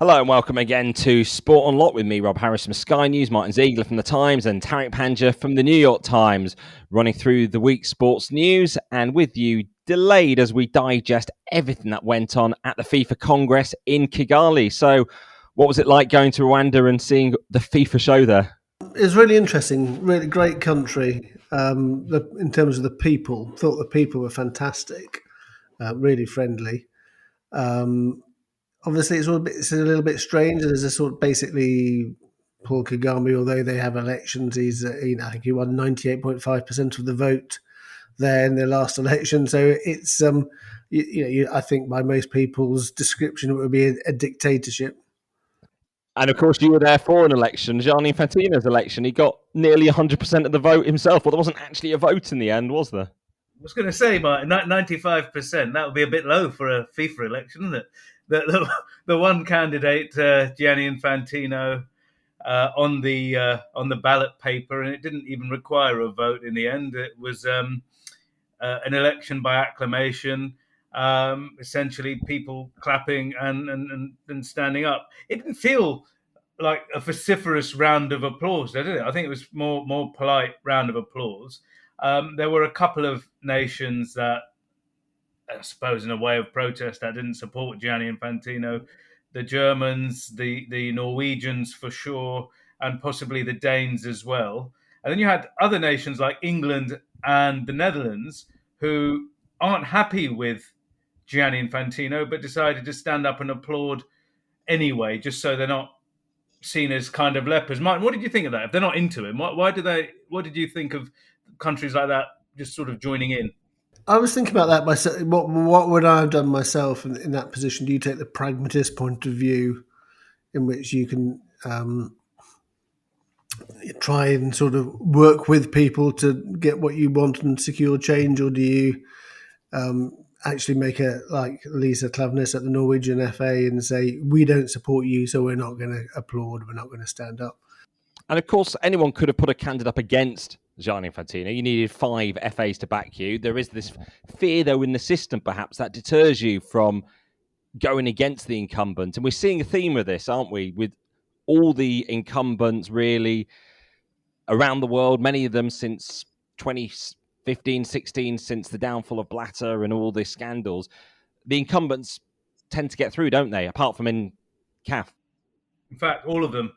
Hello and welcome again to Sport on Lock with me, Rob Harris from Sky News, Martyn Ziegler from The Times and Tariq Panja from The New York Times, running through the week's sports news and with you delayed as we digest everything that went on at the FIFA Congress in Kigali. So what was it like going to Rwanda and seeing the FIFA show there? It was really interesting, really great country. In terms of the people, thought the people were fantastic, really friendly. Obviously, it's a little bit strange. There's a sort of basically Paul Kagame, although they have elections, I think he won 98.5% of the vote there in their last election. So it's I think by most people's description, it would be a dictatorship. And of course, you were there for an election, Gianni Infantino's election. He got nearly 100% of the vote himself. Well, there wasn't actually a vote in the end, was there? I was going to say, Martin, 95%, that would be a bit low for a FIFA election, isn't it? The one candidate, Gianni Infantino, on the ballot paper, and it didn't even require a vote in the end. It was an election by acclamation, essentially people clapping and standing up. It didn't feel like a vociferous round of applause, did it? I think it was more polite round of applause. There were a couple of nations that, I suppose, in a way of protest, that didn't support Gianni Infantino. The Germans, the Norwegians for sure, and possibly the Danes as well. And then you had other nations like England and the Netherlands who aren't happy with Gianni Infantino, but decided to stand up and applaud anyway, just so they're not seen as kind of lepers. Martin, what did you think of that? If they're not into him, what did you think of countries like that just sort of joining in? I was thinking about that myself. What would I have done myself in that position? Do you take the pragmatist point of view, in which you can try and sort of work with people to get what you want and secure change, or do you actually make like Lisa Klaveness at the Norwegian FA and say, we don't support you, so we're not going to applaud, we're not going to stand up? And of course, anyone could have put a candidate up against Gianni Infantino. You needed 5 FAs to back you. There is this fear, though, in the system, perhaps, that deters you from going against the incumbent. And we're seeing a theme of this, aren't we? With all the incumbents really around the world, many of them since 2015, 16, since the downfall of Blatter and all the scandals, the incumbents tend to get through, don't they? Apart from in CAF. In fact, all of them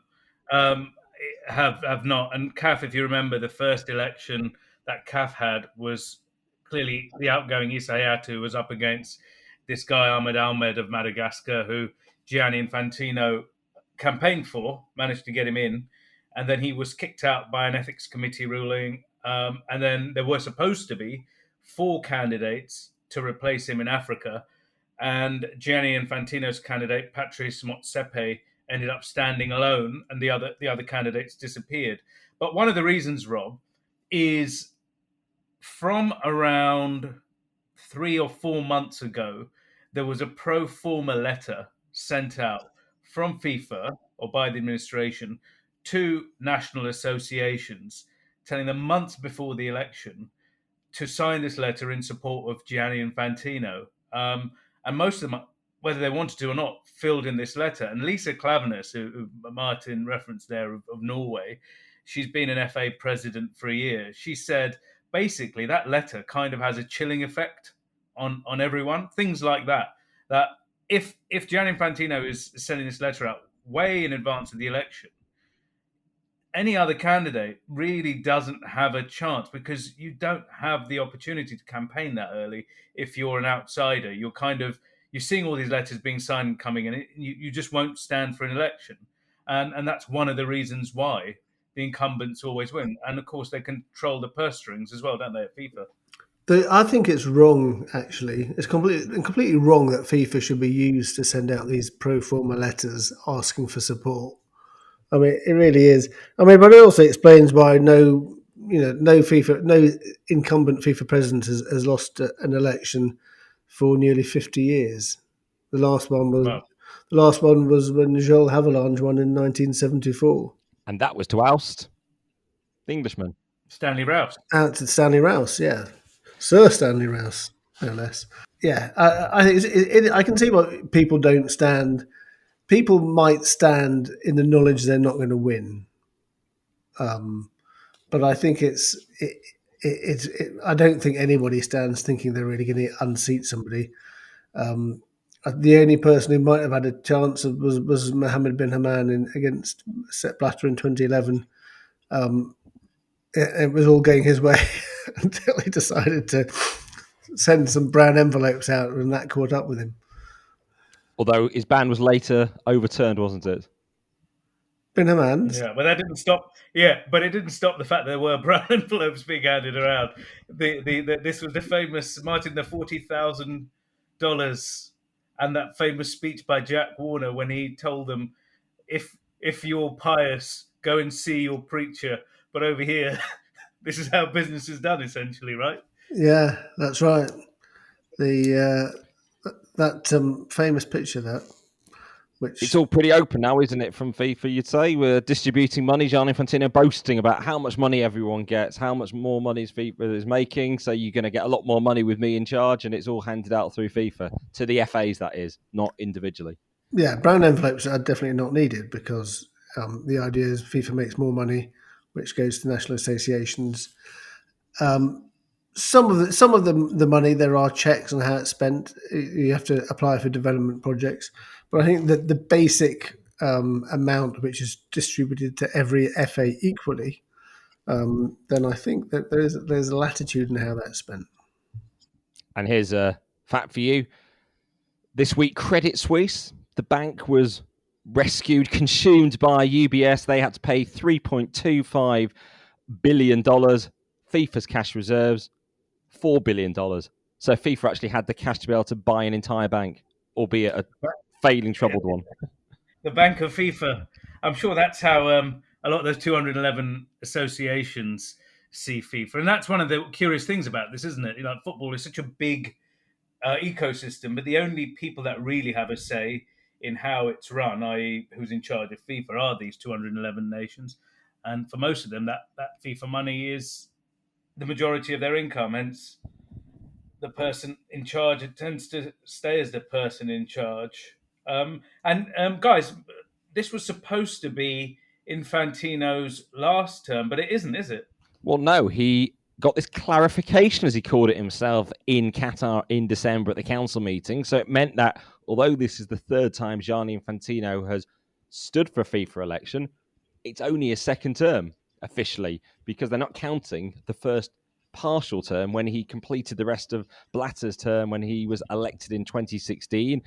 have not. And CAF, if you remember, the first election that CAF had was clearly the outgoing Isayatu was up against this guy, Ahmed Ahmed of Madagascar, who Gianni Infantino campaigned for, managed to get him in. And then he was kicked out by an ethics committee ruling. And then there were supposed to be 4 candidates to replace him in Africa. And Gianni Infantino's candidate, Patrice Motsepe, ended up standing alone, and the other candidates disappeared. But one of the reasons, Rob, is from around 3 or 4 months ago, there was a pro forma letter sent out from FIFA or by the administration to national associations telling them months before the election to sign this letter in support of Gianni Infantino. And most of them, whether they wanted to or not, filled in this letter. And Lisa Klaveness, who Martin referenced there of Norway, she's been an FA president for a year. She said, basically, that letter kind of has a chilling effect on everyone. Things like that. That if Gianni Infantino is sending this letter out way in advance of the election, any other candidate really doesn't have a chance, because you don't have the opportunity to campaign that early if you're an outsider. You're seeing all these letters being signed and coming in. You just won't stand for an election. And that's one of the reasons why the incumbents always win. And of course, they control the purse strings as well, don't they, at FIFA? I think it's wrong, actually. It's completely wrong that FIFA should be used to send out these pro forma letters asking for support. I mean, it really is. I mean, but it also explains why no incumbent FIFA president has lost an election for nearly 50 years. The last one was when Joel Havilange won in 1974, and that was to oust the Englishman, Stanley Rouse. Out to Stanley Rouse, yeah, Sir Stanley Rouse, no less. Yeah, I think I can see why people don't stand people might stand in the knowledge they're not going to win. But I think I don't think anybody stands thinking they're really going to unseat somebody. The only person who might have had a chance was Mohammed bin Haman against Sepp Blatter in 2011. It was all going his way until he decided to send some brown envelopes out, and that caught up with him. Although his ban was later overturned, wasn't it? Bin Haman's? Yeah, but that didn't stop. Yeah, but it didn't stop the fact there were brown envelopes being handed around. This was the famous Martyn, the $40,000, and that famous speech by Jack Warner when he told them, "If you're pious, go and see your preacher." But over here, this is how business is done, essentially, right? Yeah, that's right. That famous picture that. Which... It's all pretty open now, isn't it, from FIFA, you'd say? We're distributing money. Gianni Infantino boasting about how much money everyone gets, how much more money FIFA is making. So you're going to get a lot more money with me in charge, and it's all handed out through FIFA to the FAs, that is, not individually. Yeah, brown envelopes are definitely not needed because the idea is FIFA makes more money, which goes to national associations. Some of the money, there are checks on how it's spent. You have to apply for development projects, but I think that the basic amount which is distributed to every FA equally, then I think that there's a latitude in how that's spent. And here's a fact for you. This week, Credit Suisse, the bank, was rescued, consumed by UBS. They had to pay $3.25 billion. FIFA's cash reserves, $4 billion. So FIFA actually had the cash to be able to buy an entire bank, albeit a failing, troubled one. The Bank of FIFA. I'm sure that's how a lot of those 211 associations see FIFA. And that's one of the curious things about this, isn't it? Like, football is such a big ecosystem, but the only people that really have a say in how it's run, i.e. who's in charge of FIFA, are these 211 nations. And for most of them, that FIFA money is the majority of their income. Hence, the person in charge, it tends to stay as the person in charge. Guys, this was supposed to be Infantino's last term, but it isn't, is it? Well, no, he got this clarification, as he called it himself, in Qatar in December at the council meeting. So it meant that although this is the third time Gianni Infantino has stood for a FIFA election, it's only a second term officially, because they're not counting the first partial term when he completed the rest of Blatter's term when he was elected in 2016.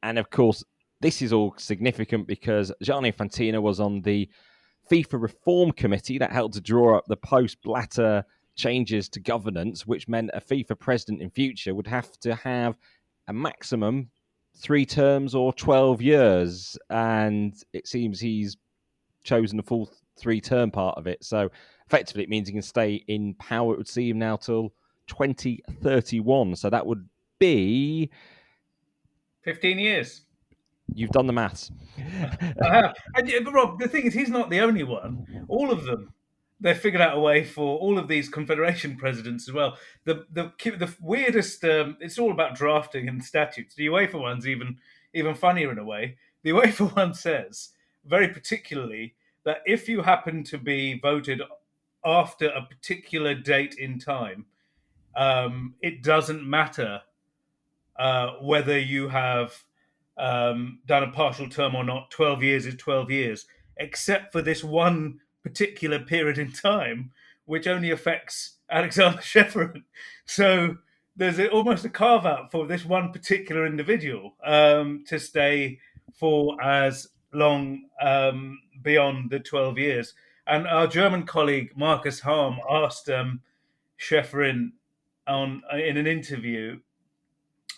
And of course, this is all significant because Gianni Infantino was on the FIFA Reform Committee that helped to draw up the post-Blatter changes to governance, which meant a FIFA president in future would have to have a maximum 3 terms or 12 years. And it seems he's chosen the full 3-term part of it. So effectively, it means he can stay in power, it would seem now, till 2031. So that would be 15 years. You've done the maths. I have. But Rob, the thing is, he's not the only one. All of them, they've figured out a way for all of these confederation presidents as well. The weirdest, it's all about drafting and statutes. The UEFA one's even funnier in a way. The UEFA one says, very particularly, that if you happen to be voted after a particular date in time, it doesn't matter whether you have done a partial term or not. 12 years is 12 years, except for this one particular period in time, which only affects Aleksander Ceferin. So there's almost a carve out for this one particular individual to stay for as long beyond the 12 years. And our German colleague Marcus Harm asked Ceferin in an interview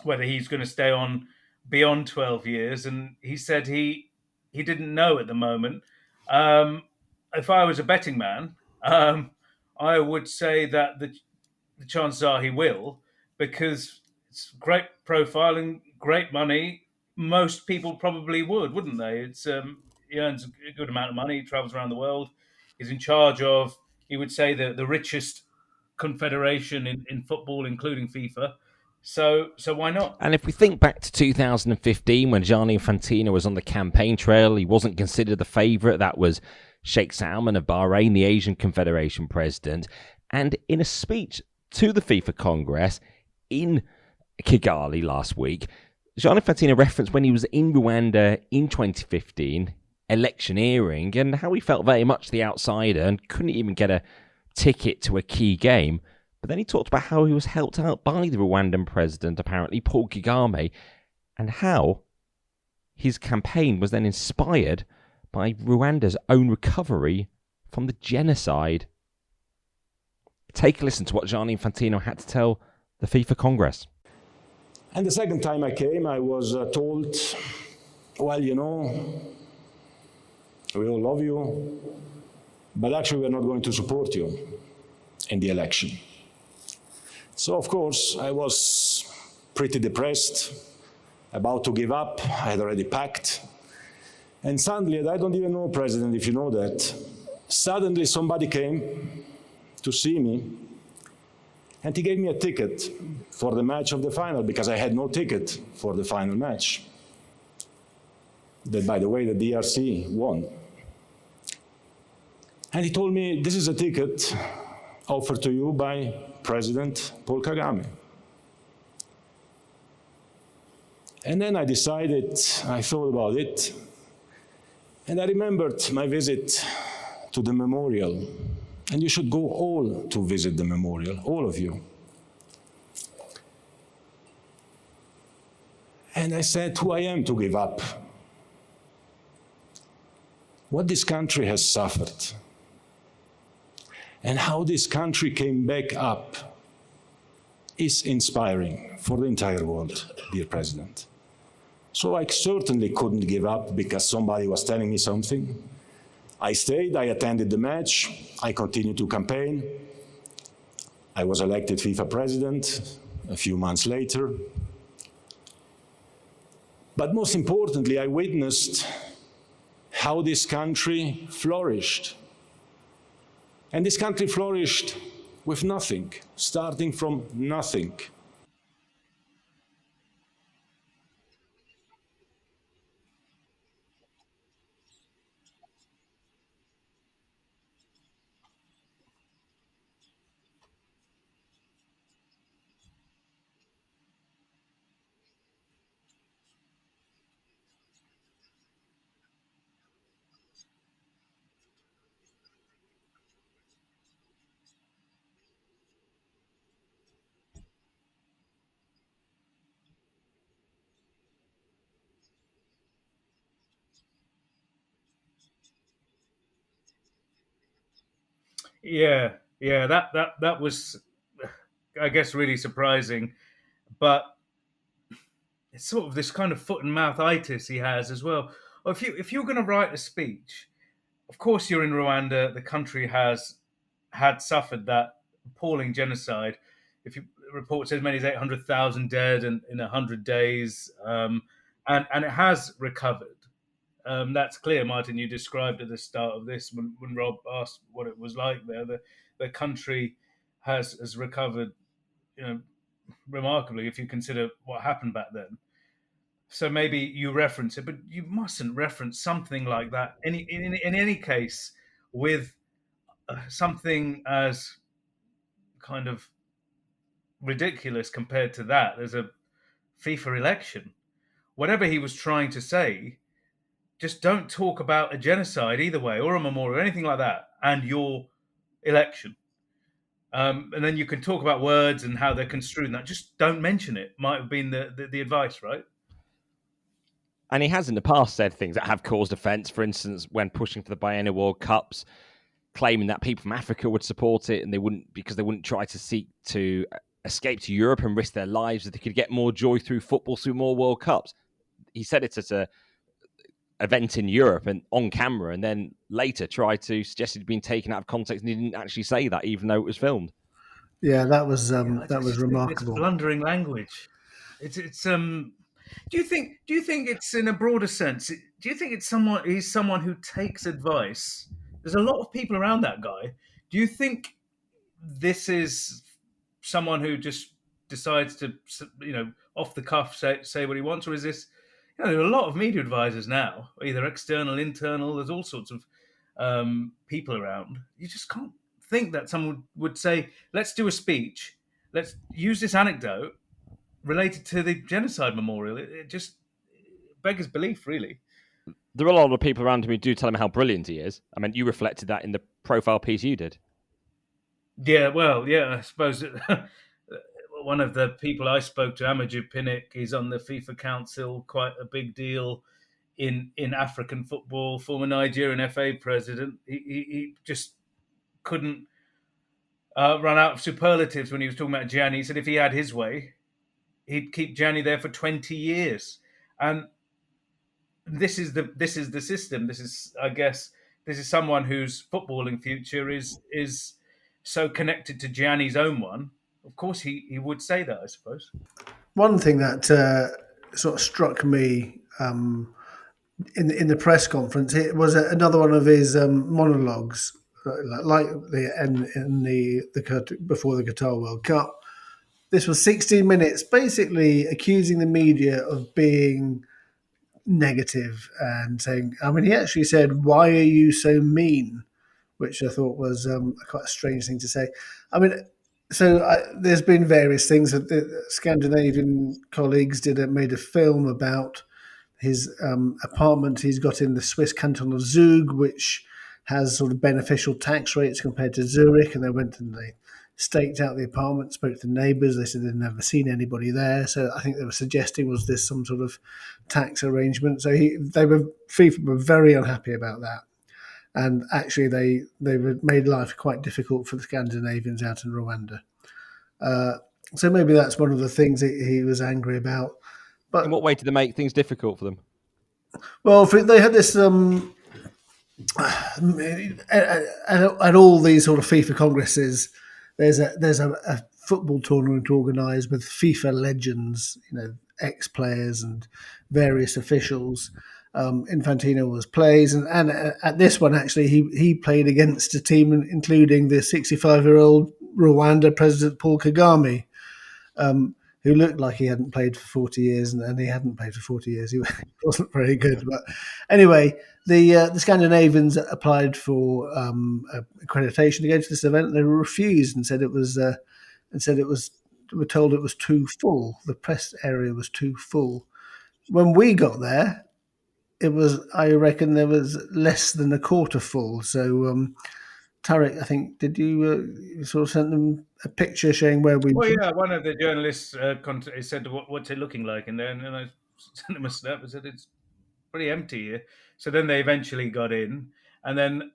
whether he's going to stay on beyond 12 years, and he said he didn't know at the moment. If I was a betting man, I would say that the chances are he will, because it's great profiling, great money. Most people probably wouldn't they? He earns a good amount of money, he travels around the world. He's in charge of, he would say, the richest confederation in football, including FIFA. So why not? And if we think back to 2015, when Gianni Infantino was on the campaign trail, he wasn't considered the favourite. That was Sheikh Salman of Bahrain, the Asian Confederation president. And in a speech to the FIFA Congress in Kigali last week, Gianni Infantino referenced when he was in Rwanda in 2015, electioneering, and how he felt very much the outsider and couldn't even get a ticket to a key game. But then he talked about how he was helped out by the Rwandan president, apparently, Paul Kagame, and how his campaign was then inspired by Rwanda's own recovery from the genocide. Take a listen to what Gianni Infantino had to tell the FIFA Congress. And the second time I came, I was told, well, you know, we all love you, but actually we're not going to support you in the election. So, of course, I was pretty depressed, about to give up. I had already packed. And suddenly, and I don't even know, President, if you know that, suddenly somebody came to see me, and he gave me a ticket for the match of the final, because I had no ticket for the final match. That, by the way, the DRC won. And he told me, this is a ticket offered to you by President Paul Kagame. And then I decided, I thought about it, and I remembered my visit to the memorial. And you should go all to visit the memorial, all of you. And I said who I am to give up. What this country has suffered, and how this country came back up, is inspiring for the entire world, dear President. So I certainly couldn't give up because somebody was telling me something. I stayed, I attended the match, I continued to campaign. I was elected FIFA president a few months later. But most importantly, I witnessed how this country flourished. And this country flourished with nothing, starting from nothing. Yeah, that was, I guess, really surprising. But it's sort of this kind of foot and mouth itis he has as well. Or if you're going to write a speech, of course you're in Rwanda. The country had suffered that appalling genocide. If you reports as many as 800,000 dead in 100 days, and it has recovered. That's clear, Martyn. You described at the start of this when Rob asked what it was like there. The country has recovered, remarkably if you consider what happened back then. So maybe you reference it, but you mustn't reference something like that. In any case, with something as kind of ridiculous compared to that as a FIFA election. Whatever he was trying to say, just don't talk about a genocide either way, or a memorial, or anything like that, and your election. And then you can talk about words and how they're construed and that. Just don't mention it. Might have been the advice, right? And he has in the past said things that have caused offence. For instance, when pushing for the Biennial World Cups, claiming that people from Africa would support it and they wouldn't try to seek to escape to Europe and risk their lives if they could get more joy through football, through more World Cups. He said it at a event in Europe and on camera, and then later tried to suggest it'd been taken out of context, and he didn't actually say that, even though it was filmed. Yeah, that was remarkable. It's blundering language. It's Do you think it's in a broader sense? Do you think he's someone who takes advice? There's a lot of people around that guy. Do you think this is someone who just decides to, off the cuff say what he wants, or is this? There are a lot of media advisors now, either external, internal. There's all sorts of people around. You just can't think that someone would say, "Let's do a speech. Let's use this anecdote related to the genocide memorial." It just beggars belief, really. There are a lot of people around him who do tell him how brilliant he is. I mean, you reflected that in the profile piece you did. Yeah, well, yeah, I suppose one of the people I spoke to, Amajid Pinnick, is on the FIFA Council, quite a big deal in African football, former Nigerian FA president. He just couldn't run out of superlatives when he was talking about Gianni. He said if he had his way, he'd keep Gianni there for 20 years. And this is the system. This is, I guess, someone whose footballing future is so connected to Gianni's own one. Of course, he would say that, I suppose. One thing that sort of struck me in the press conference, it was another one of his monologues, like before the Qatar World Cup. This was 16 minutes, basically accusing the media of being negative and saying, I mean, he actually said, "Why are you so mean?" Which I thought was quite a strange thing to say. I mean, there's been various things that the Scandinavian colleagues made a film about his apartment he's got in the Swiss canton of Zug, which has sort of beneficial tax rates compared to Zurich, and they went and they staked out the apartment, spoke to the neighbours. They said they'd never seen anybody there. So I think they were suggesting, was this some sort of tax arrangement? So FIFA were very unhappy about that. And actually, they made life quite difficult for the Scandinavians out in Rwanda. So maybe that's one of the things he was angry about. But in what way did they make things difficult for them? Well, they had this at all these sort of FIFA congresses. There's a football tournament organised with FIFA legends, ex-players and various officials. Infantino plays, and at this one actually he played against a team including the 65-year-old Rwanda president Paul Kagame, who looked like he hadn't played for 40 years, and he hadn't played for 40 years. He wasn't very good. But anyway, the Scandinavians applied for accreditation to go to this event, and they were refused and said were told it was too full. The press area was too full. When we got there, it was, I reckon, there was less than a quarter full. So, Tariq, I think, did you sort of send them a picture showing where we? Well, yeah, one of the journalists said, "What's it looking like?" And I sent them a snap and said, "It's pretty empty here." So then they eventually got in, and then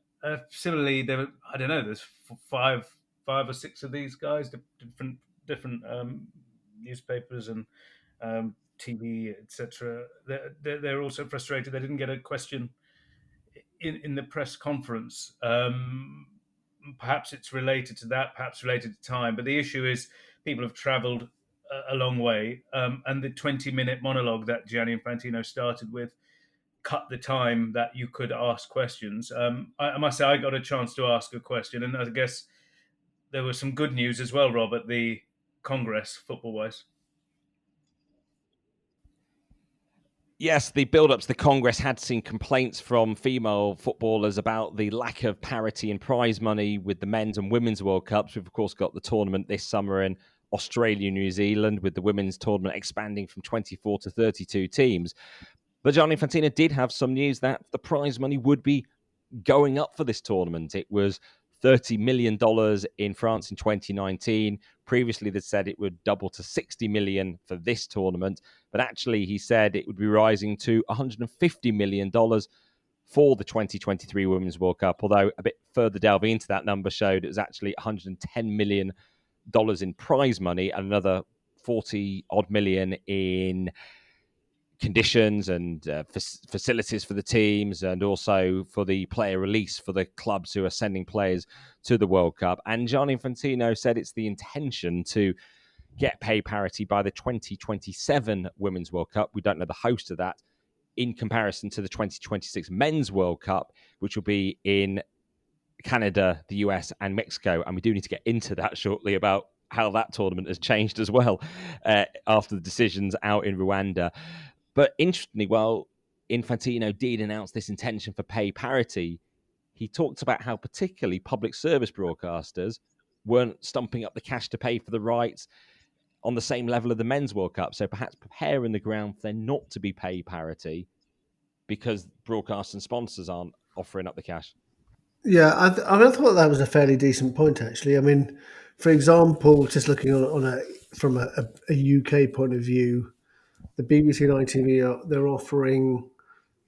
similarly, there were, I don't know, there's five or six of these guys, different newspapers and TV, etc. They're also frustrated they didn't get a question in the press conference. Perhaps it's related to that, perhaps related to time. But the issue is people have travelled a long way, and the 20-minute monologue that Gianni Infantino started with cut the time that you could ask questions. I must say I got a chance to ask a question, and I guess there was some good news as well, Rob, at the Congress, football-wise. Yes, the build-up to the Congress had seen complaints from female footballers about the lack of parity in prize money with the men's and women's World Cups. We've, of course, got the tournament this summer in Australia, New Zealand, with the women's tournament expanding from 24 to 32 teams. But Gianni Infantino did have some news that the prize money would be going up for this tournament. It was $30 million in France in 2019. Previously, they said it would double to $60 million for this tournament. But actually, he said it would be rising to $150 million for the 2023 Women's World Cup. Although a bit further delving into that number showed it was actually $110 million in prize money and another 40-odd million in conditions and facilities for the teams, and also for the player release for the clubs who are sending players to the World Cup. And Gianni Infantino said it's the intention to get pay parity by the 2027 Women's World Cup. We don't know the host of that, in comparison to the 2026 Men's World Cup, which will be in Canada, the US, and Mexico. And we do need to get into that shortly about how that tournament has changed as well after the decisions out in Rwanda. But interestingly, while Infantino did announce this intention for pay parity, he talked about how particularly public service broadcasters weren't stumping up the cash to pay for the rights on the same level of the Men's World Cup. So perhaps preparing the ground for there not to be pay parity because broadcasters and sponsors aren't offering up the cash. Yeah, I thought that was a fairly decent point, actually. I mean, for example, just looking from a UK point of view, the BBC and ITV they're offering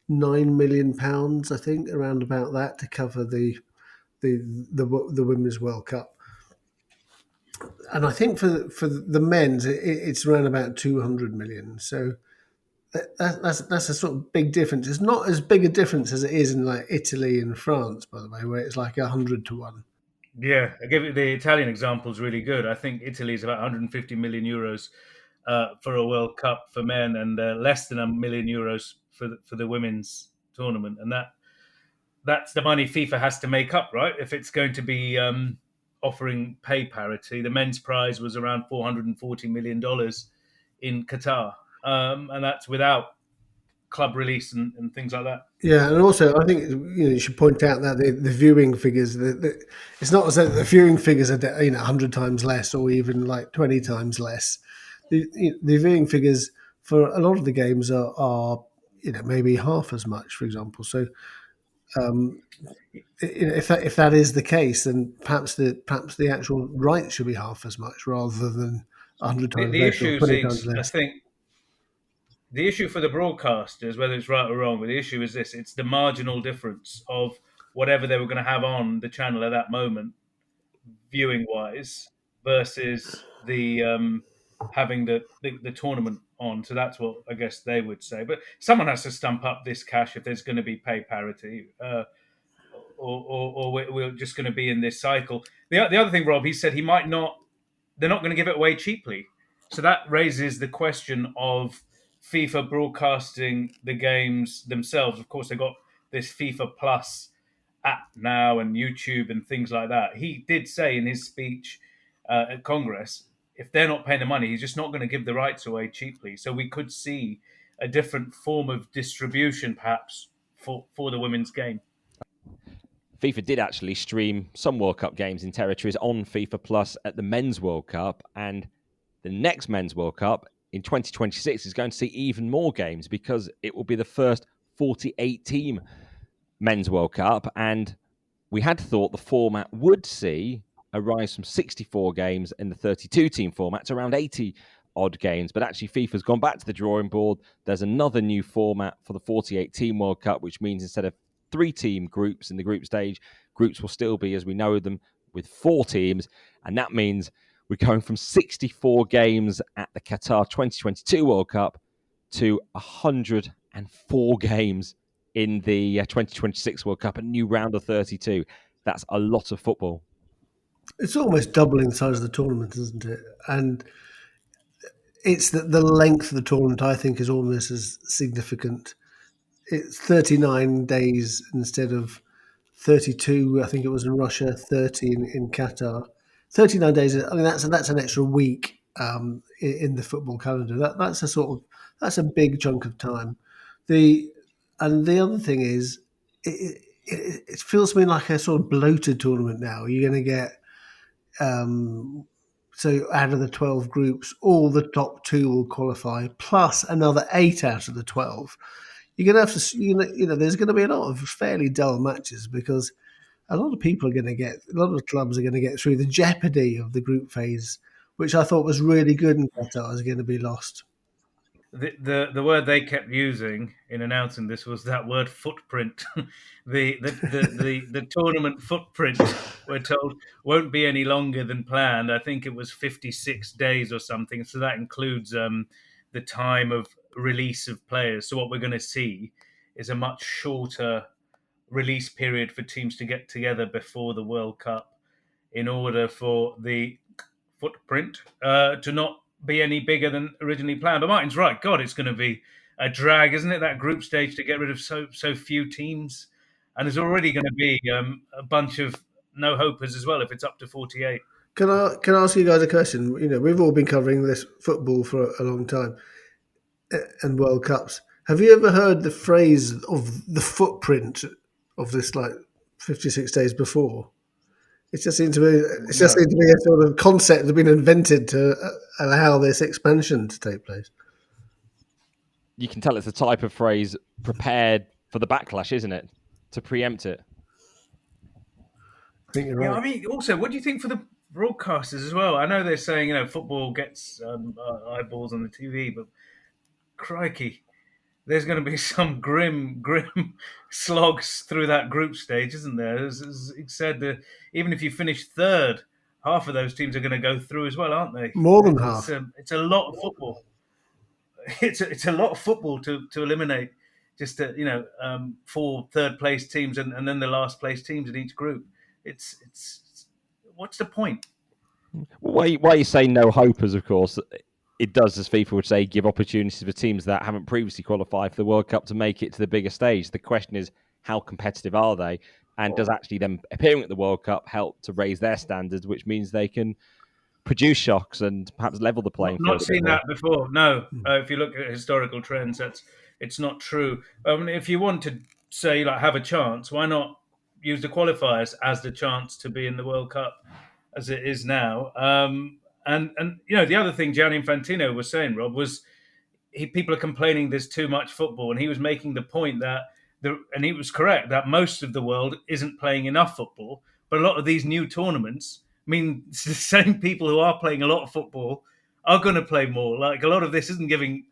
£9 million, I think, around about that, to cover the Women's World Cup. And I think for the men's, it's around about 200 million. So that's a sort of big difference. It's not as big a difference as it is in like Italy and France, by the way, where it's like 100 to 1. Yeah, I give you the Italian example is really good. I think Italy is about 150 million euros for a World Cup for men, and less than €1 million for the women's tournament, and that's the money FIFA has to make up, right? If it's going to be offering pay parity, the men's prize was around $440 million in Qatar, and that's without club release and things like that. Yeah, and also I think you should point out that the viewing figures, it's not as though the viewing figures are 100 times less or even like 20 times less. The viewing figures for a lot of the games are maybe half as much, for example. So if that is the case, then perhaps the actual rights should be half as much rather than 100 times The less issue or 20 is, times less. I think, the issue for the broadcasters, whether it's right or wrong, but the issue is this: it's the marginal difference of whatever they were going to have on the channel at that moment, viewing-wise, versus the having the tournament on. So that's what I guess they would say. But someone has to stump up this cash if there's going to be pay parity, or we're just going to be in this cycle. The other thing, Rob, he said they're not going to give it away cheaply. So that raises the question of FIFA broadcasting the games themselves. Of course, they've got this FIFA Plus app now and YouTube and things like that. He did say in his speech at Congress, if they're not paying the money, he's just not going to give the rights away cheaply. So we could see a different form of distribution, perhaps, for the women's game. FIFA did actually stream some World Cup games in territories on FIFA Plus at the Men's World Cup, and the next Men's World Cup in 2026 is going to see even more games because it will be the first 48-team Men's World Cup, and we had thought the format would see a rise from 64 games in the 32-team format to around 80-odd games, but actually FIFA's gone back to the drawing board. There's another new format for the 48-team World Cup, which means instead of 3-team groups in the group stage, groups will still be as we know them with 4 teams, and that means we're going from 64 games at the Qatar 2022 World Cup to 104 games in the 2026 World Cup, a new round of 32. That's a lot of football. It's almost doubling the size of the tournament, isn't it? And it's the length of the tournament, I think, is almost as significant. It's 39 days instead of 32, I think it was in Russia, 30 in Qatar. 39 days, I mean, that's an extra week in the football calendar. That's a big chunk of time. And the other thing is, it feels to me like a sort of bloated tournament now. You're going to get, so out of the 12 groups, all the top 2 will qualify, plus another 8 out of the 12. You're going to have to, there's going to be a lot of fairly dull matches because a lot of clubs are going to get through. The jeopardy of the group phase, which I thought was really good in Qatar, is going to be lost. The word they kept using in announcing this was that word footprint. the tournament footprint, we're told, won't be any longer than planned. I think it was 56 days or something. So that includes the time of release of players. So what we're going to see is a much shorter release period for teams to get together before the World Cup in order for the footprint to not be any bigger than originally planned. But Martin's right. God, it's going to be a drag, isn't it? That group stage to get rid of so few teams, and there's already going to be a bunch of no hopers as well if it's up to 48. Can I ask you guys a question? We've all been covering this football for a long time and World Cups. Have you ever heard the phrase of the footprint of this, 56 days before? It just seems to be a sort of concept that's been invented to allow this expansion to take place. You can tell it's the type of phrase prepared for the backlash, isn't it? To preempt it. I think you're right. Yeah, I mean, also, what do you think for the broadcasters as well? I know they're saying, football gets eyeballs on the TV, but crikey, there's going to be some grim slogs through that group stage, isn't there? As it said, that even if you finish third, half of those teams are going to go through as well, aren't they? More than half. It's a lot of football. It's a lot of football to eliminate just 4 third place teams and then the last place teams in each group. It's what's the point? Why you say no hopers, of course, it does, as FIFA would say, give opportunities for teams that haven't previously qualified for the World Cup to make it to the bigger stage. The question is, how competitive are they? And does actually them appearing at the World Cup help to raise their standards, which means they can produce shocks and perhaps level the playing field? Not seen that before. No, if you look at historical trends, it's not true. If you want to say have a chance, why not use the qualifiers as the chance to be in the World Cup as it is now? And the other thing Gianni Infantino was saying, Rob, was people are complaining there's too much football, and he was making the point that and he was correct that most of the world isn't playing enough football, but a lot of these new tournaments mean the same people who are playing a lot of football are going to play more. Like a lot of this isn't giving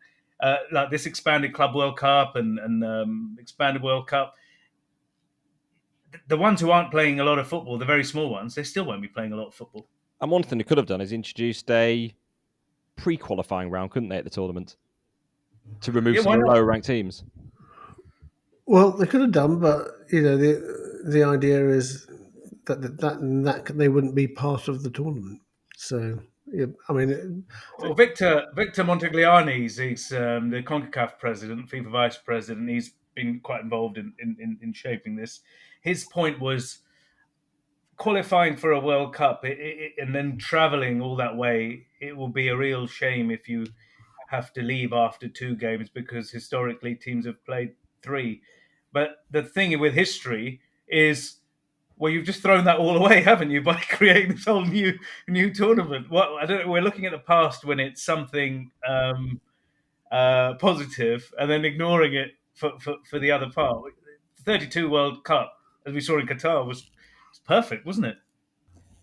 this expanded Club World Cup and expanded World Cup. The ones who aren't playing a lot of football, the very small ones, they still won't be playing a lot of football. And one thing they could have done is introduced a pre-qualifying round, couldn't they, at the tournament, to remove some of the lower-ranked teams? Well, they could have done, but the idea is that they wouldn't be part of the tournament. So, Victor Montagliani, he's the CONCACAF president, FIFA vice president. He's been quite involved in shaping this. His point was qualifying for a World Cup and then traveling all that way. It will be a real shame if you have to leave after 2 games, because historically teams have played 3. But the thing with history is, well, you've just thrown that all away, haven't you, by creating this whole new tournament? We're looking at the past when it's something positive, and then ignoring it for the other part. 32 World Cup, as we saw in Qatar, was perfect, wasn't it?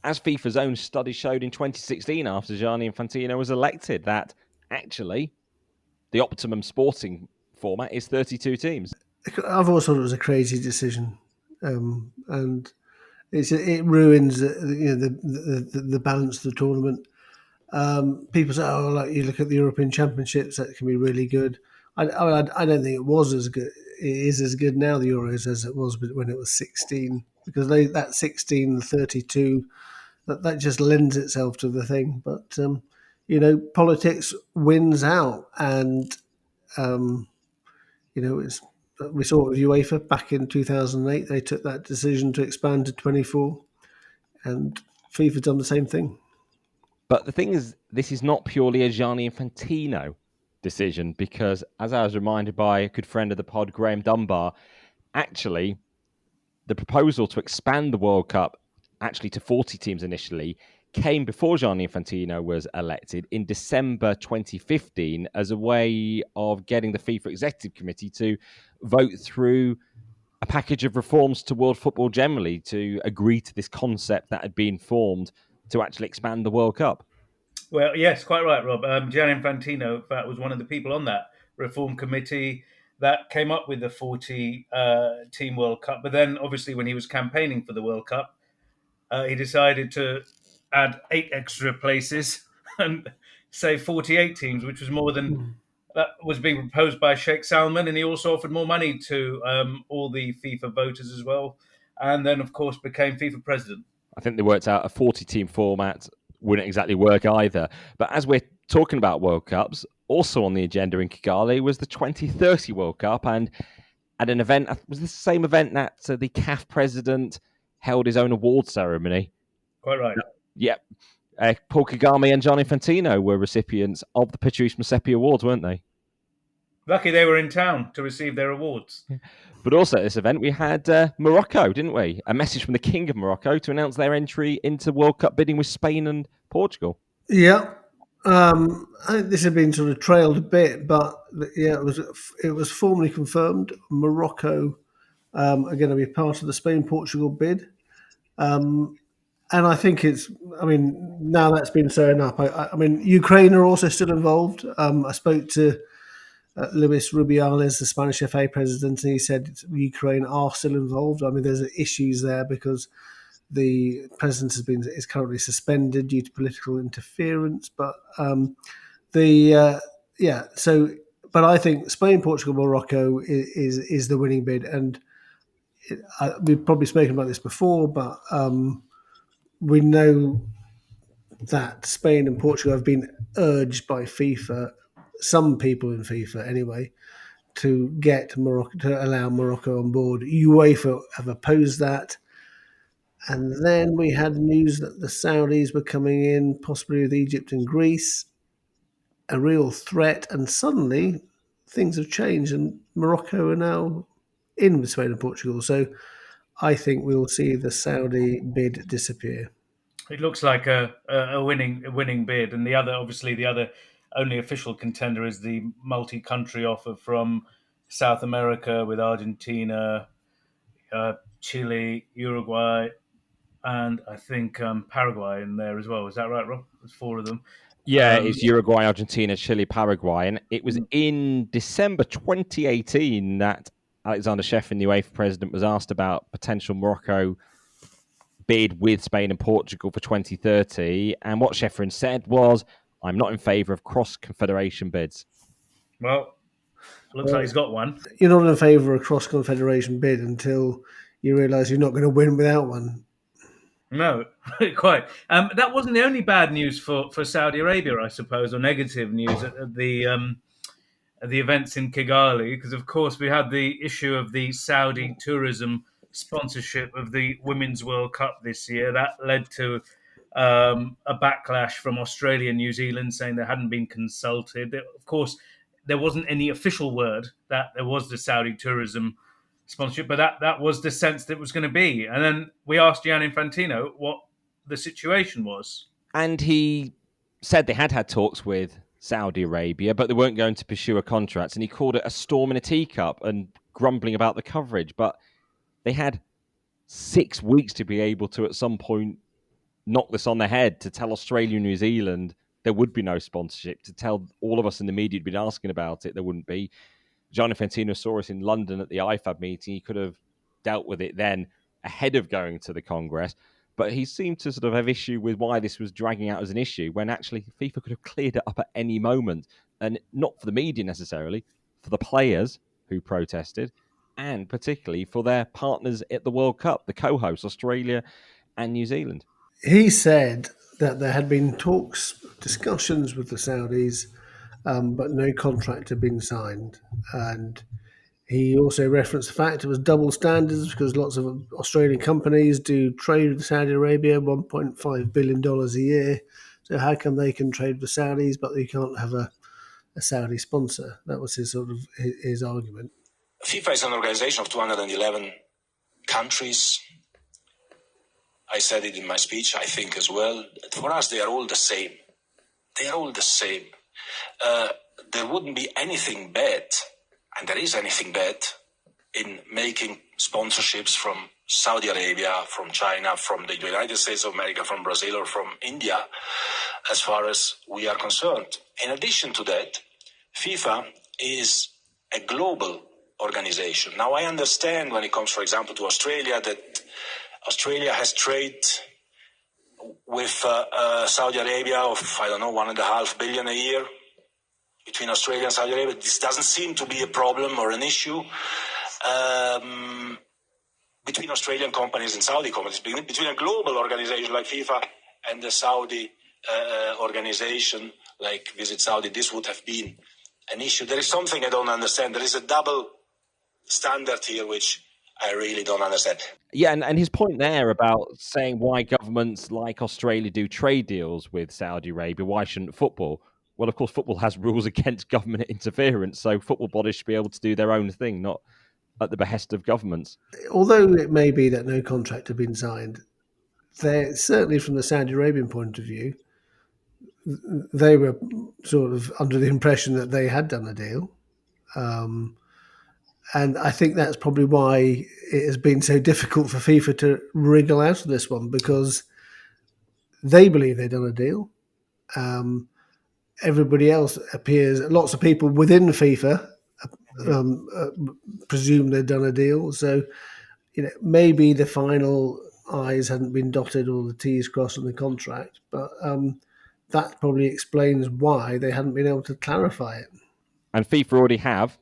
As FIFA's own study showed in 2016, after Gianni Infantino was elected, that actually the optimum sporting format is 32 teams. I've always thought it was a crazy decision, and it ruins the balance of the tournament. People say, you look at the European Championships, that can be really good. I don't think it was as good. It is as good now, the Euros, as it was when it was 16, because that 16, 32, that just lends itself to the thing. But politics wins out, and we saw it with UEFA back in 2008. They took that decision to expand to 24, and FIFA's done the same thing. But the thing is, this is not purely a Gianni Infantino decision, because as I was reminded by a good friend of the pod, Graham Dunbar, actually, the proposal to expand the World Cup actually to 40 teams initially came before Gianni Infantino was elected in December 2015 as a way of getting the FIFA Executive Committee to vote through a package of reforms to world football generally to agree to this concept that had been formed to actually expand the World Cup. Well, yes, quite right, Rob. Gianni Infantino, in fact, was one of the people on that reform committee that came up with the 40-team World Cup. But then, obviously, when he was campaigning for the World Cup, he decided to add 8 extra places and say 48 teams, which was more than that was being proposed by Sheikh Salman. And he also offered more money to all the FIFA voters as well. And then, of course, became FIFA president. I think they worked out a 40-team format wouldn't exactly work either. But as we're talking about World Cups, also on the agenda in Kigali was the 2030 World Cup. And at an event, was this the same event that the CAF president held his own award ceremony? Quite right. Yep. Paul Kagame and Gianni Infantino were recipients of the Patrice Motsepe Awards, weren't they? Lucky they were in town to receive their awards. But also at this event, we had Morocco, didn't we? A message from the King of Morocco to announce their entry into World Cup bidding with Spain and Portugal. Yeah. I think this had been sort of trailed a bit, but yeah, it was formally confirmed. Morocco are going to be part of the Spain-Portugal bid. And I think now that's been sewn up. I mean, Ukraine are also still involved. I spoke to Luis Rubiales, the Spanish FA president, and he said Ukraine are still involved. I mean, there's issues there because the president is currently suspended due to political interference. But but I think Spain, Portugal, Morocco is the winning bid, and we've probably spoken about this before, but we know that Spain and Portugal have been urged by FIFA, some people in FIFA anyway, to get Morocco, to allow Morocco on board. UEFA have opposed that. And then we had news that the Saudis were coming in, possibly with Egypt and Greece, a real threat. And suddenly things have changed and Morocco are now in with Spain and Portugal. So I think we'll see the Saudi bid disappear. It looks like a winning bid, and the other only official contender is the multi-country offer from South America with Argentina, Chile, Uruguay, and I think Paraguay in there as well. Is that right, Rob? There's 4 of them. Yeah, it's Uruguay, Argentina, Chile, Paraguay. And it was in December 2018 that Aleksander Ceferin, the UEFA president, was asked about potential Morocco bid with Spain and Portugal for 2030. And what Ceferin said was, I'm not in favour of cross-confederation bids. Well, looks like he's got one. You're not in favour of a cross-confederation bid until you realise you're not going to win without one. No, quite. That wasn't the only bad news for Saudi Arabia, I suppose, or negative news at the events in Kigali, because of course we had the issue of the Saudi tourism sponsorship of the Women's World Cup this year. That led to a backlash from Australia and New Zealand saying they hadn't been consulted. Of course, there wasn't any official word that there was the Saudi tourism sponsorship, but that was the sense that it was going to be. And then we asked Gianni Infantino what the situation was. And he said they had talks with Saudi Arabia, but they weren't going to pursue a contract. And he called it a storm in a teacup and grumbling about the coverage. But they had 6 weeks to be able to, at some point, knock this on the head, to tell Australia and New Zealand there would be no sponsorship, to tell all of us in the media who'd been asking about it there wouldn't be. Gianni Infantino saw us in London at the IFAB meeting. He could have dealt with it then ahead of going to the Congress. But he seemed to sort of have issue with why this was dragging out as an issue, when actually FIFA could have cleared it up at any moment. And not for the media necessarily, for the players who protested, and particularly for their partners at the World Cup, the co-hosts, Australia and New Zealand. He said that there had been discussions with the Saudis, but no contract had been signed. And he also referenced the fact it was double standards because lots of Australian companies do trade with Saudi Arabia, $1.5 billion a year. So how come they can trade with the Saudis, but they can't have a Saudi sponsor? That was his argument. FIFA is an organization of 211 countries. I said it in my speech, I think as well. For us, they are all the same. They are all the same. There wouldn't be anything bad, and there is anything bad, in making sponsorships from Saudi Arabia, from China, from the United States of America, from Brazil, or from India, as far as we are concerned. In addition to that, FIFA is a global organization. Now, I understand when it comes, for example, to Australia, that Australia has trade with Saudi Arabia of, $1.5 billion a year between Australia and Saudi Arabia. This doesn't seem to be a problem or an issue between Australian companies and Saudi companies. Between a global organization like FIFA and the Saudi organization like Visit Saudi, this would have been an issue. There is something I don't understand. There is a double standard here, which I really don't understand. Yeah, and his point there about saying why governments like Australia do trade deals with Saudi Arabia, why shouldn't football? Well, of course, football has rules against government interference, so football bodies should be able to do their own thing, not at the behest of governments. Although it may be that no contract had been signed, there certainly from the Saudi Arabian point of view, they were sort of under the impression that they had done a deal. And I think that's probably why it has been so difficult for FIFA to wriggle out of this one, because they believe they've done a deal. Everybody else appears, lots of people within FIFA presume they've done a deal. So, maybe the final I's hadn't been dotted or the T's crossed on the contract, but that probably explains why they hadn't been able to clarify it. And FIFA already have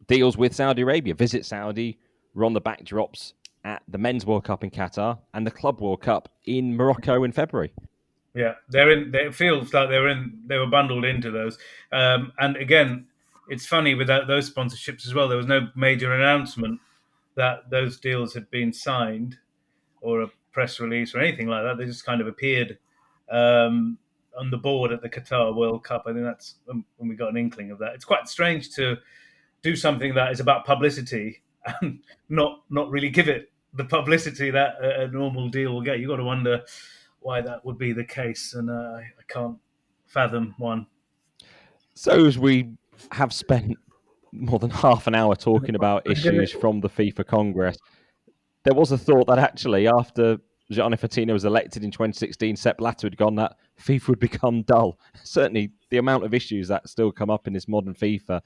deals with Saudi Arabia. Visit Saudi, run the backdrops at the Men's World Cup in Qatar and the Club World Cup in Morocco in February. Yeah, they're in. It feels like they were bundled into those. And again, it's funny without those sponsorships as well. There was no major announcement that those deals had been signed, or a press release or anything like that. They just kind of appeared on the board at the Qatar World Cup. I think that's when we got an inkling of that. It's quite strange to do something that is about publicity and not really give it the publicity that a normal deal will get. You've got to wonder why that would be the case, and I can't fathom one. So as we have spent more than half an hour talking about issues from the FIFA Congress, there was a thought that actually after Gianni Infantino was elected in 2016, Sepp Blatter had gone, that FIFA would become dull. Certainly the amount of issues that still come up in this modern FIFA.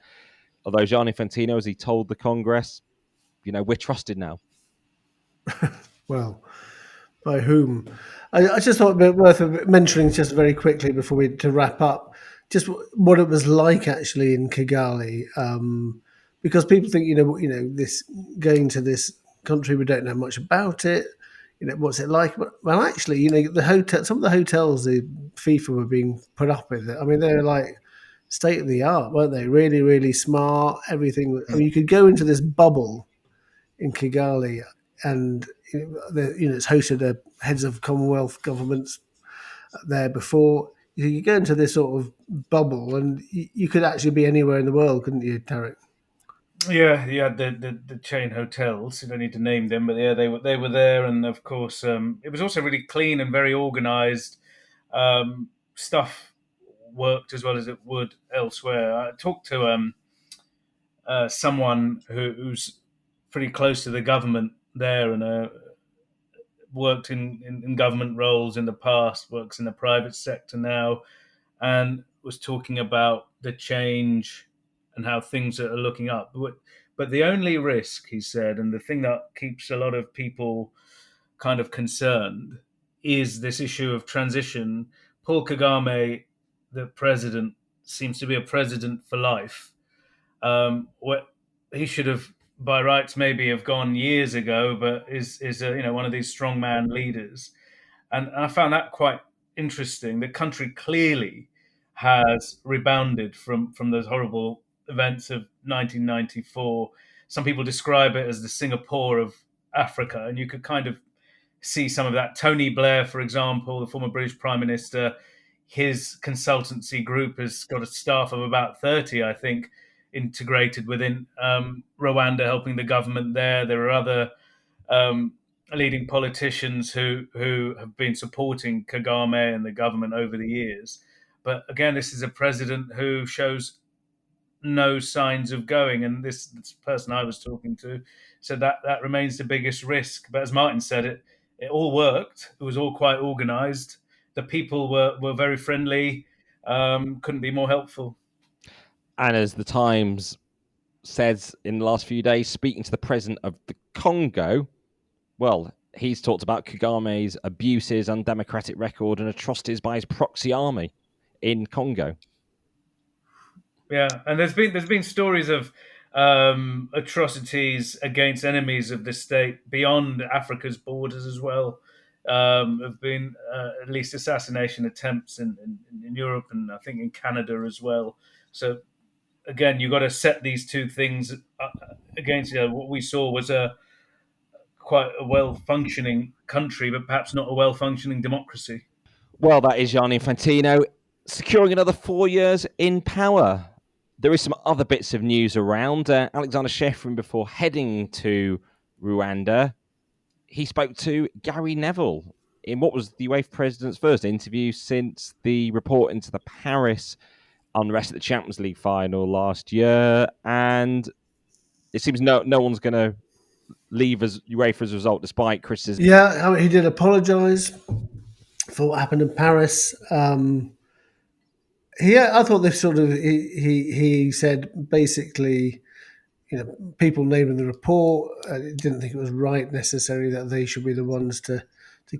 Although Gianni Infantino, as he told the Congress, we're trusted now. Well, by whom? I just thought it worth mentioning just very quickly before to wrap up, just what it was like actually in Kigali, because people think this going to this country, we don't know much about it. What's it like? Well, actually, the hotel, some of the hotels the FIFA were being put up with, I mean, they're like state of the art, weren't they? Really, really smart. Everything. I mean, you could go into this bubble in Kigali, and it's hosted the heads of Commonwealth governments there before. You could go into this sort of bubble, and you could actually be anywhere in the world, couldn't you, Tariq? Yeah, the chain hotels. You don't need to name them, but yeah, they were there, and of course, it was also really clean and very organised. Stuff worked as well as it would elsewhere. I talked to someone who's pretty close to the government there, and worked in government roles in the past, works in the private sector now, and was talking about the change and how things are looking up. But the only risk, he said, and the thing that keeps a lot of people kind of concerned, is this issue of transition. Paul Kagame, the president, seems to be a president for life. What he should have, by rights, maybe have gone years ago, but is one of these strongman leaders, and I found that quite interesting. The country clearly has rebounded from those horrible events of 1994. Some people describe it as the Singapore of Africa, and you could kind of see some of that. Tony Blair, for example, the former British Prime Minister, his consultancy group has got a staff of about 30, I think, integrated within Rwanda, helping the government there. There are other leading politicians who have been supporting Kagame and the government over the years. But again, this is a president who shows no signs of going. And this person I was talking to said that remains the biggest risk. But as Martyn said, it all worked. It was all quite organised. The people were very friendly, couldn't be more helpful. And as the Times says in the last few days, speaking to the president of the Congo, well, he's talked about Kagame's abuses, undemocratic record, and atrocities by his proxy army in Congo. Yeah, and there's been stories of atrocities against enemies of the state beyond Africa's borders as well. Have been at least assassination attempts in Europe, and I think in Canada as well. So again, you've got to set these two things against each other. What we saw was a quite a well-functioning country, but perhaps not a well-functioning democracy. Well, that is Gianni Infantino securing another 4 years in power. There is some other bits of news around. Aleksander Ceferin, before heading to Rwanda, he spoke to Gary Neville in what was the UEFA president's first interview since the report into the Paris unrest at the Champions League final last year. And it seems no one's going to leave as UEFA as a result, despite criticism. Yeah, he did apologise for what happened in Paris. I thought this sort of he said basically, people named in the report didn't think it was right necessarily that they should be the ones to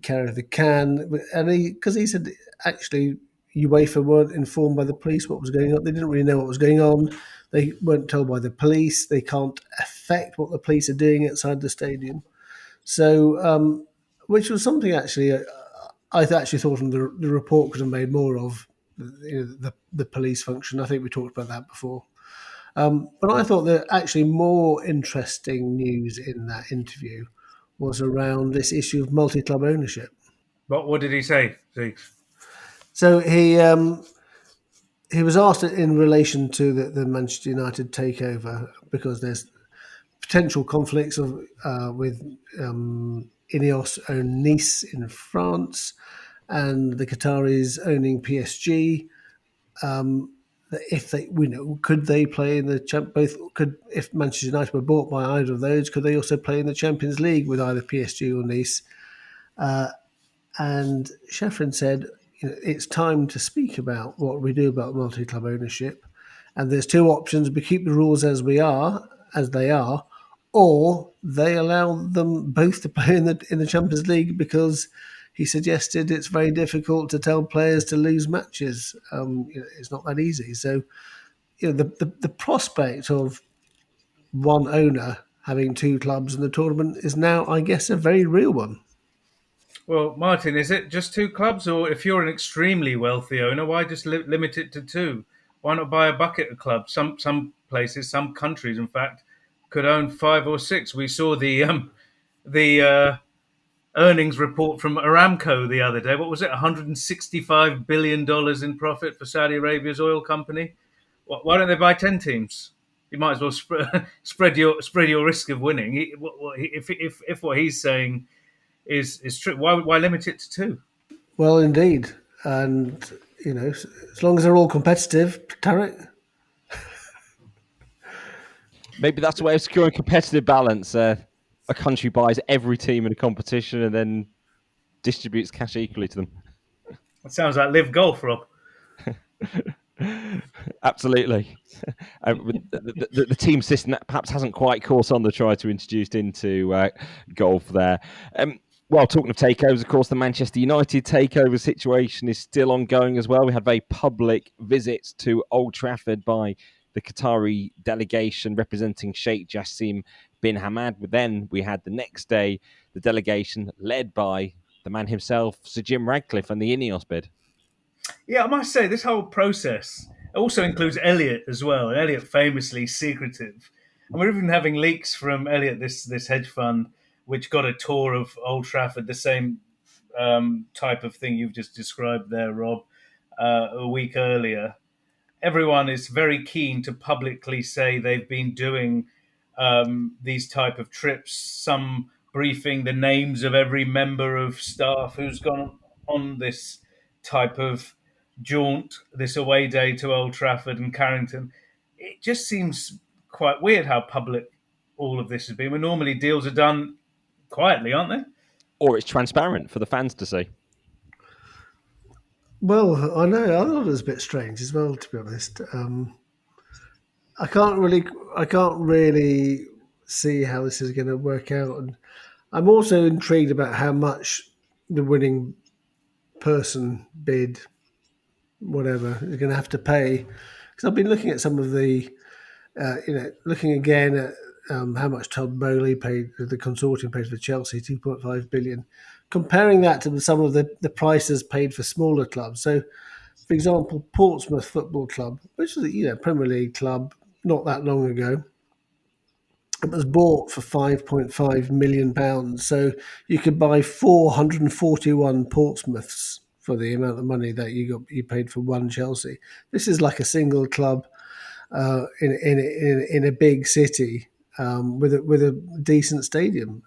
carry the can, and because he said actually UEFA weren't informed by the police what was going on. They didn't really know what was going on. They weren't told by the police. They can't affect what the police are doing outside the stadium. So, which was something actually I actually thought the report could have made more of the police function. I think we talked about that before. But I thought that actually more interesting news in that interview was around this issue of multi-club ownership. What did he say, Zeke? So he was asked in relation to the Manchester United takeover, because there's potential conflicts with Ineos own Nice in France and the Qataris owning PSG. If they, could they play in the if Manchester United were bought by either of those, could they also play in the Champions League with either PSG or Nice? And Ceferin said, it's time to speak about what we do about multi-club ownership, and there's two options: we keep the rules as they are, or they allow them both to play in the Champions League, because he suggested it's very difficult to tell players to lose matches. It's not that easy. So, the prospect of one owner having two clubs in the tournament is now, I guess, a very real one. Well, Martyn, is it just two clubs? Or if you're an extremely wealthy owner, why just limit it to two? Why not buy a bucket of clubs? Some places, some countries, in fact, could own 5 or 6. We saw the earnings report from Aramco the other day. What was it? $165 billion in profit for Saudi Arabia's oil company. Why don't they buy 10 teams? You might as well spread your risk of winning. If what he's saying is true, why limit it to 2? Well, indeed, and as long as they're all competitive, Tariq. Maybe that's a way of securing competitive balance. A country buys every team in a competition and then distributes cash equally to them. That sounds like live golf, Rob. Absolutely. The team system that perhaps hasn't quite caught on, the try to introduce into golf there. Well, talking of takeovers, of course, the Manchester United takeover situation is still ongoing as well. We had very public visits to Old Trafford by the Qatari delegation representing Sheikh Jassim bin Hamad. But then we had the next day the delegation led by the man himself, Sir Jim Radcliffe, and the Ineos bid. Yeah, I must say, this whole process also includes Elliot as well. And Elliot famously secretive. And we're even having leaks from Elliot, this hedge fund, which got a tour of Old Trafford, the same type of thing you've just described there, Rob, a week earlier. Everyone is very keen to publicly say they've been doing these type of trips, some briefing the names of every member of staff who's gone on this type of jaunt, this away day to Old Trafford and Carrington. It just seems quite weird how public all of this has been, when normally deals are done quietly, aren't they? Or it's transparent for the fans to see. Well, I know. I thought it was a bit strange as well, to be honest. I can't really see how this is going to work out, and I'm also intrigued about how much the winning person bid, whatever, is going to have to pay. Because I've been looking at some of the, looking again at how much Todd Bowley paid, the consortium paid for Chelsea, 2.5 billion, comparing that to some of the prices paid for smaller clubs. So, for example, Portsmouth Football Club, which is a Premier League club not that long ago, It was bought for £5.5 million. So you could buy 441 Portsmouths for the amount of money that you paid for one Chelsea. This is like a single club in a big city with a decent stadium.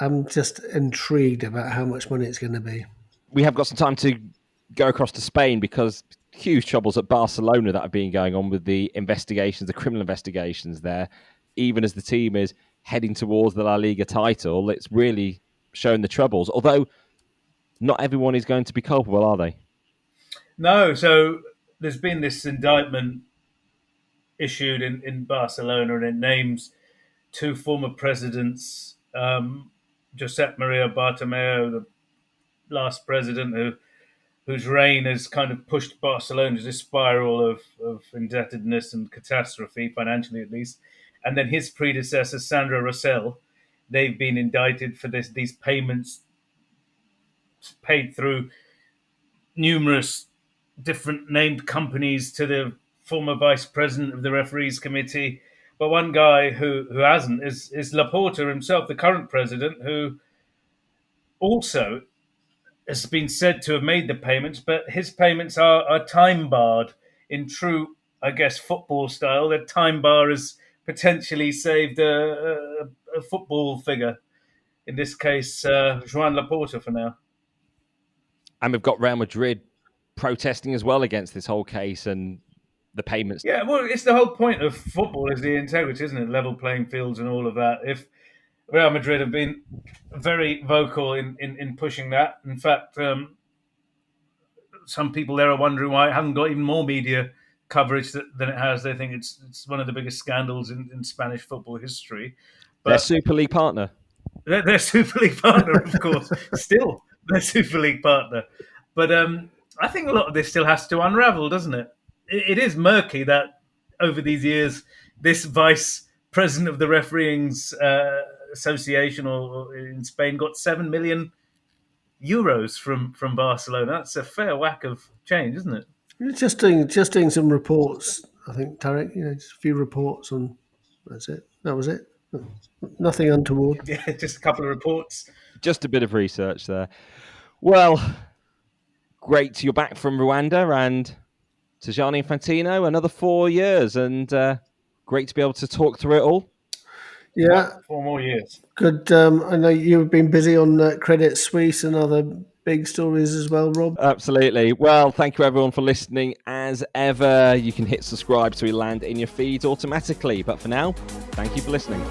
I'm just intrigued about how much money it's going to be. We have got some time to go across to Spain because huge troubles at Barcelona that have been going on with the investigations, the criminal investigations there. Even as the team is heading towards the La Liga title, it's really shown the troubles. Although not everyone is going to be culpable, are they? No. So there's been this indictment issued in Barcelona, and it names two former presidents, Josep Maria Bartomeu, the last president whose reign has kind of pushed Barcelona to this spiral of indebtedness and catastrophe, financially at least. And then his predecessor, Sandra Rosell, they've been indicted for these payments paid through numerous different named companies to the former vice president of the referees committee. But one guy who hasn't is Laporta himself, the current president, who also has been said to have made the payments, but his payments are time barred in true, I guess, football style. The time bar has potentially saved a football figure, in this case, Joan Laporta for now. And we've got Real Madrid protesting as well against this whole case and the payments. Yeah, well, it's the whole point of football is the integrity, isn't it? Level playing fields and all of that. If Real Madrid have been very vocal in pushing that. In fact, some people there are wondering why it hasn't got even more media coverage than it has. They think it's one of the biggest scandals in Spanish football history. But their Super League partner. Their Super League partner, of course. Still their Super League partner. But I think a lot of this still has to unravel, doesn't it? It is murky that over these years, this vice president of the refereeing's association or in Spain got €7 million from Barcelona. That's a fair whack of change, isn't it? Just doing some reports, I think, Tariq. Just a few reports on. That's it. That was it. Nothing untoward. Yeah, just a couple of reports. Just a bit of research there. Well, great. You're back from Rwanda and to Gianni Infantino, another 4 years, and great to be able to talk through it all. Yeah. 4 more years. Good. I know you've been busy on Credit Suisse and other big stories as well, Rob. Absolutely. Well, thank you everyone for listening. As ever, you can hit subscribe so we land in your feeds automatically. But for now, thank you for listening.